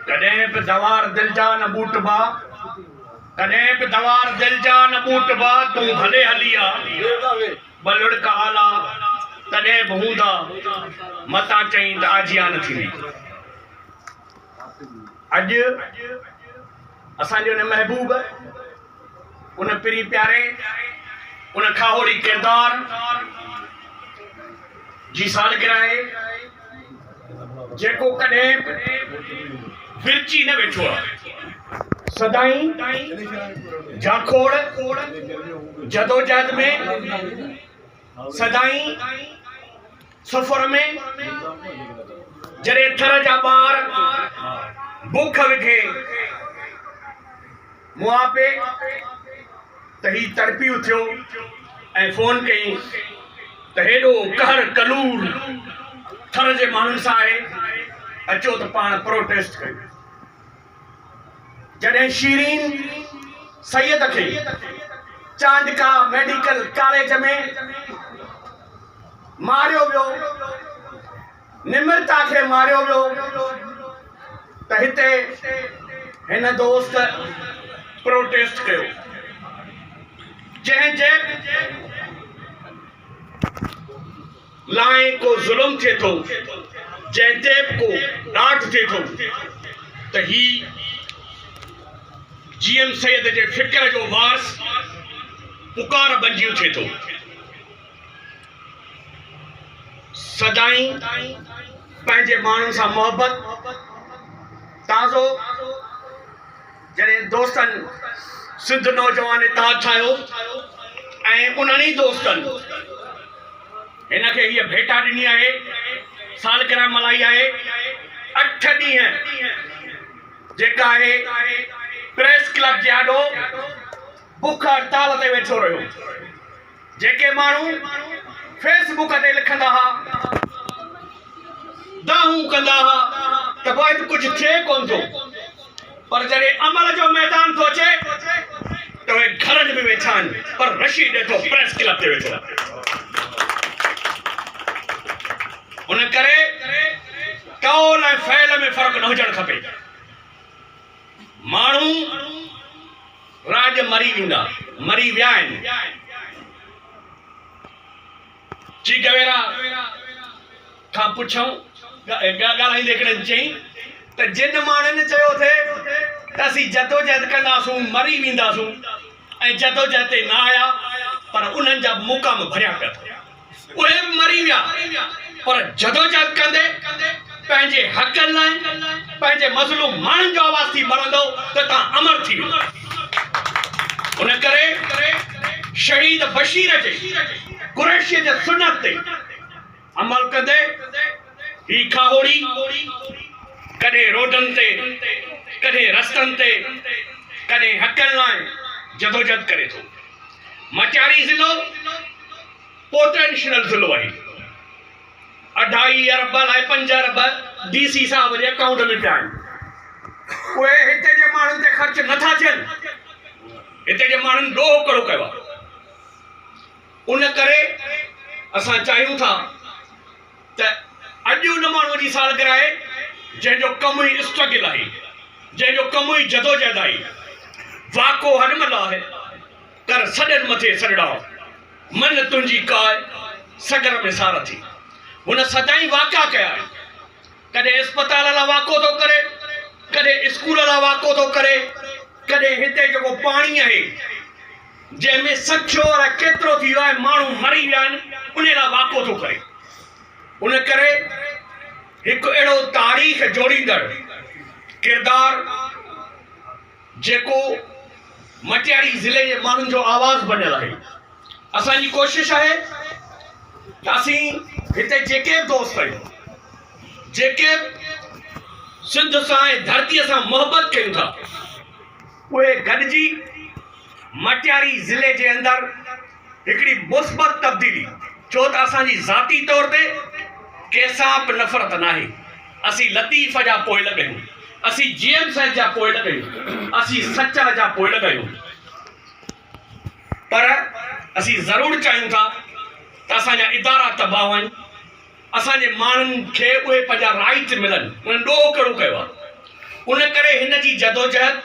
कॾहिं बि दवार दिल जा न बूट बा, कॾहिं बि दवार दिल जा न बूट बा, तूं भले हली आ बलुड़का आला तॾहिं बि हूंदा मतां चई त आजिया न थींदी। अॼु असांजो उन महबूब उन पिरी प्यारे उन खाहोड़ी किरदार जी सालगिरह आहे जेको कॾहिं विरची न वेठो आहे। सदाई झाखोड़ जदोजहद में, सदाई सफ़र में, जॾहिं थर जा ॿार बुख विखे मुआ पे त ही तड़पी उथियो ऐं फोन कई त हेॾो कहर कलूर थर जे माण्हुनि सां आहे, अचो त पाण प्रोटेस्ट कयूं। जॾहिं शीरीन सैयद खे चांदका मेडिकल कॉलेज में मारियो वियो, निमृता खे मारियो वियो, त हिते हिन दोस्त प्रोटेस्ट कयो। जंहिं जे लाए को जुल्म थिए थो, जंहिं ते को ॾाढ थिए थो, त ही जीएम सैयद जे फ़िक्र जो वारस पुकार बंजियूं थिए थो। सदाई पंहिंजे माण्हुनि सां मोहबत ताज़ो। जॾहिं दोस्तनि सिंध नौजवान इत्तेहाद ठाहियो ऐं उन्हनि दोस्तनि हिनखे हीअ भेटा ॾिनी आहे, सालगिरह मल्हाई आहे 8 ॾींहं जेका आहे प्रेस क्लब जे आॾो बुख हड़ताल ते वेठो रहियो। जेके माण्हू फेसबुक ते लिखंदा हुआ, दाहूं कंदा हुआ त भाई कुझु थिए कोन थो, पर जॾहिं अमल जो मैदान थो अचे त उहे घरनि में वेठा आहिनि, पर रशीद ॾिठो प्रेस क्लब ते वेठो। उन करे कौल ऐं फ़इल में फ़र्क़ु न हुजणु खपे। माण्हू राज मरी वेंदा, मरी विया आहिनि। ची गवेरा खां पुछूं ॻाल्हाईंदे हिकिड़े चई त जिन माण्हुनि चयो थे त असीं जदोजहद कंदासूं, मरी वेंदासूं ऐं जदोजहद ते न आया, पर उन्हनि जा मुक़ाम भरिया पिया था। उहे बि मरी विया, पर जदोजहद कंदे पंहिंजे हक़नि लाइ, पंहिंजे मज़लूम माण्हुनि जो आवाज़ थी मरंदो त तव्हां अमर थी वेंदो। उन करे शहीद बशीर जे कुरैशी जे सुन्नत ते अमल कंदे ही खाहोड़ी कॾहिं रोडनि ते, कॾहिं रस्तनि ते, कॾहिं हक़नि लाइ जदोजहद करे थो। मटियारी ज़िलो पोटेंशियल ज़िलो आहे। 2.5 अरब लाइ 5 अरब डीसी साहब जे अकाउंट में पिया आहिनि। उहे हिते जे माण्हुनि ते ख़र्च नथा थियनि, हिते जे माण्हुनि ॾोह कड़ो कयो आहे। उन करे असां चाहियूं था त अॼु उन माण्हूअ जी सालगिरह आहे जंहिंजो कमु ई स्ट्रगल आहे, जंहिंजो कमु ई जदोजहद आहे। वाको हॾमल आहे कर सॾनि मथे सॾड़ाओ, मन तुंहिंजी काय सगर में सार थी। हुन सदाई वाका कया आहिनि। कॾहिं अस्पताल लाइ वाको थो करे, कॾहिं स्कूल लाइ वाको थो करे, कॾहिं हिते जेको पाणी आहे जंहिंमें सखियो ऐं केतिरो थी वियो आहे, माण्हू मरी विया आहिनि, उन लाइ वाको थो करे। उन करे हिकु अहिड़ो तारीख़ जोड़ींदड़ किरदार जेको मटियारी ज़िले जे माण्हुनि जो आवाज़ बनियल आहे। असांजी कोशिशि आहे त असीं हिते जेके दोस्त आहियूं, जेके सिंध सां ऐं धरतीअ सां मोहबत कयूं था, उहे गॾिजी मटियारी ज़िले जे अंदरि हिकिड़ी मुस्बत तब्दीली, छो त असांजी ज़ाती तौर ते कंहिंसां बि नफ़रत न आहे। असीं लतीफ़ जा पोइ लॻायूं, असीं जीएम साहिब जा पोइ लॻायूं, असीं सचल जा पोइ लॻायूं, पर असीं ज़रूरु चाहियूं था त असांजा इदारा तबाह आहिनि, असांजे माण्हुनि खे उहे पंहिंजा राइट मिलनि। उन्हनि ॾोह कहिड़ो कयो आहे, उन करे हिन जी जदोजहद,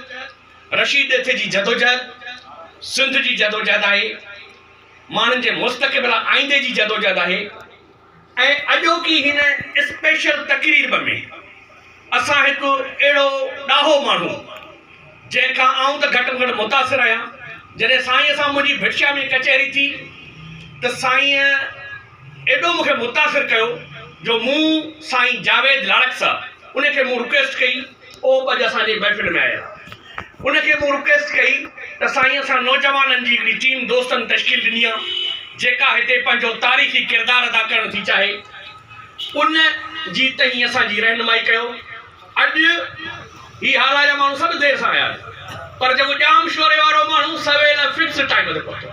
रशीद ॾिथे जी जदोजहद, सिंध जी जदोजहद आहे, माण्हुनि जे मुस्तक़बिल आईंदे जी जदोजहद आहे। ऐं अॼोकी हिन स्पेशल तकरीर में असां हिकु अहिड़ो ॾाहो माण्हू जंहिंखां आऊं त घटि में घटि मुतासिर आहियां, जॾहिं साईंअ सां मुंहिंजी भिक्षा में कचहरी थी त साईं एॾो मूंखे मुतासिर कयो जो मूं साईं जावेद लाड़क साहब उनखे मूं रिक्वेस्ट कई, ओ अॼु असांजी महफ़िल में आया, उनखे मूं रिक्वेस्ट कई त साईं असां नौजवाननि जी हिकिड़ी टीम दोस्तनि तश्कील ॾिनी आहे जेका हिते पंहिंजो तारीख़ी किरदारु अदा करणु थी चाहे, उन जी तई असांजी रहनुमाई कयो। अॼु ही हाल जा माण्हू सभु देरि सां आया, पर जेको जाम शोरे वारो माण्हू सवेल फिक्स टाइम ते पहुतो।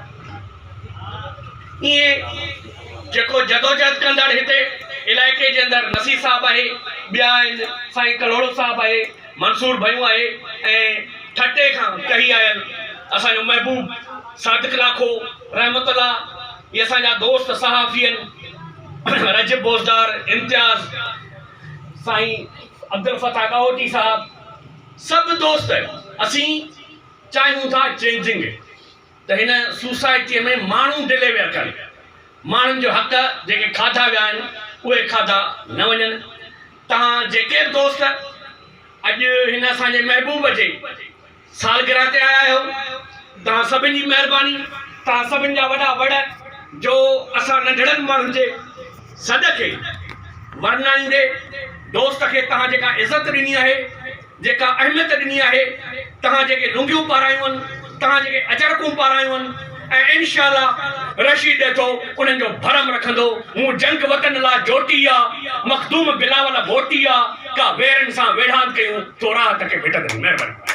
ईअं जेको जदोजहद कंदड़ हिते इलाइक़े जे अंदरि नसीर साहब आहे, ॿिया आहिनि साईं कलोड़ो साहब आहे, मंसूर भयूं आहे, ऐं ठटे खां कही आयल असांजो महबूब सादिक लाखो रहमतुल्ला, इहे असांजा दोस्त सहाफ़ी आहिनि, रजब बोज़दार, इम्तियाज़, साईं अब्दुल फताह गाहोटी साहब, सभु दोस्त असीं चाहियूं था चेंजिंग त हिन सोसाइटीअ में माण्हू डिलीवर कनि, माण्हुनि जो हक़ जेके खाधा विया आहिनि उहे खाधा न वञनि। तव्हां जेके बि दोस्त अॼु हिन असांजे महबूब जे सालगिरह ते आया आहियो, तव्हां सभिनी जी महिरबानी, तव्हां सभिनी जा वॾा वॾ जो असां नंढड़नि माण्हुनि जे सॾ खे वरनाईंदे दोस्त खे तव्हां जेका इज़त ॾिनी आहे, जेका अहमियत ॾिनी आहे, तव्हां जेके लुंगियूं पारायूं आहिनि, तव्हां जेके अजरकूं पारायूं आहिनि, ऐं इंशाअल्लाह रशीद ॾिठो उन्हनि जो भरम रखंदो। मूं जंग वतन लाइ जोटी आहे, मखदूम बिलावल बोटी आहे, का वेरनि सां वेढ़ान कयूं तो राहत खे भिटंदे। महिरबानी।